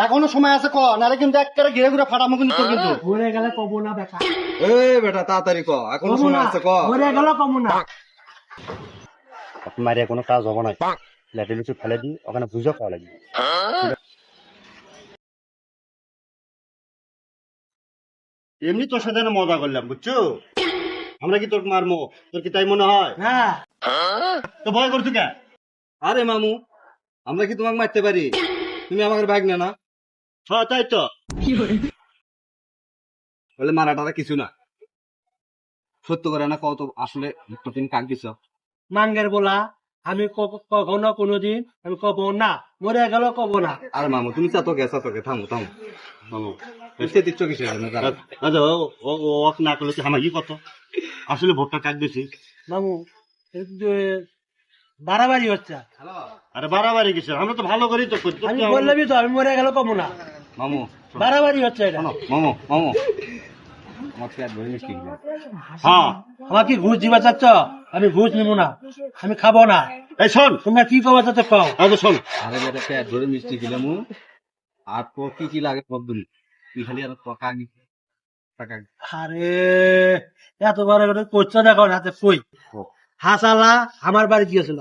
এখনো সময় আছে ক, নারে কিন্তু একবারে ঘিরে ঘুরে ফাটামো কিন্তু তোর কিন্তু। মরে গেলে কব না বেটা, এই বেটা তাড়াতাড়ি ক, এখনো কব সময় না, আছে ক। মরে গেলে কব না। মারিয়া কোনো কাজ হবো না, ল্যাটে লিচু ফেলে দিই, ওখানে বুঝে খাওয়া লাগবে। এমনি তোর সাথে না মজা করলাম, বুঝছো? আমরা কি তোর মারমো? তোর কি তাই মনে হয়? হ্যাঁ, তো ভয় করছো কে? আরে মামু, আমরা কি তোমাকে মারতে পারি? তুমি আমাদের বাইক না না, হ্যাঁ তাই তো। বলে মারাটারা কিছু না। সত্য করে না কত আসলে তুমি কাক দিছ? মাঙ্গের বলা আমি কখনো কোনোদিন আমি কব না, মরে গেল কব না। আরে মামু তুমি চাতকে থামো থামো মামু, সে দিচ্ছ কিসের জন্য দাঁড়াও। আচ্ছা ওক না করলে তুই হামাই কত? আসলে ভোটটা কাক দিছি। মামু একটু বাড়াবাড়ি হচ্ছে। আরে বাড়াবাড়ি কিসের? আমরা তো ভালো করেই তো করছি। আমি বললামই তো আমি মরে গেল কব না, মামু বাড়াবাড়ি হচ্ছে এটা। শোনো, মামু মামু আমার পেট ভরে মিষ্টি খেলে। হ্যাঁ আমার কি ঘুষ দিবা চাচ্ছ? আমি ঘুষ নিবো না, আমি খাবো না। এই শোন, তোমরা কি কবা চাচ্ছ কও। আচ্ছা শোন, আরে বেটা পেট ভরে মিষ্টি খেলে মু, আর তো কি কি লাগে বদুল, তুই খালি আর কাক টাকা। আরে এত বড় করে কোচ্চা দেখো হাতে কই। হাসালা আমার বাড়ি গিয়েছিল,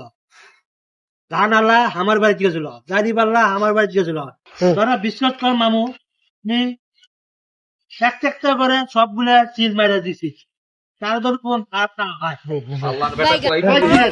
ধান আলা আমার বাড়ি গিয়েছিল, গাড়ি পাল্লা আমার বাড়ি গিয়েছিল। তোরা বিশ্বাস কর মামু, নি একটা একটা করে সবগুলা চিজ মারা দিছি, তার ধর কোন আর না হয়। আল্লাহর বেটা কই এই যে,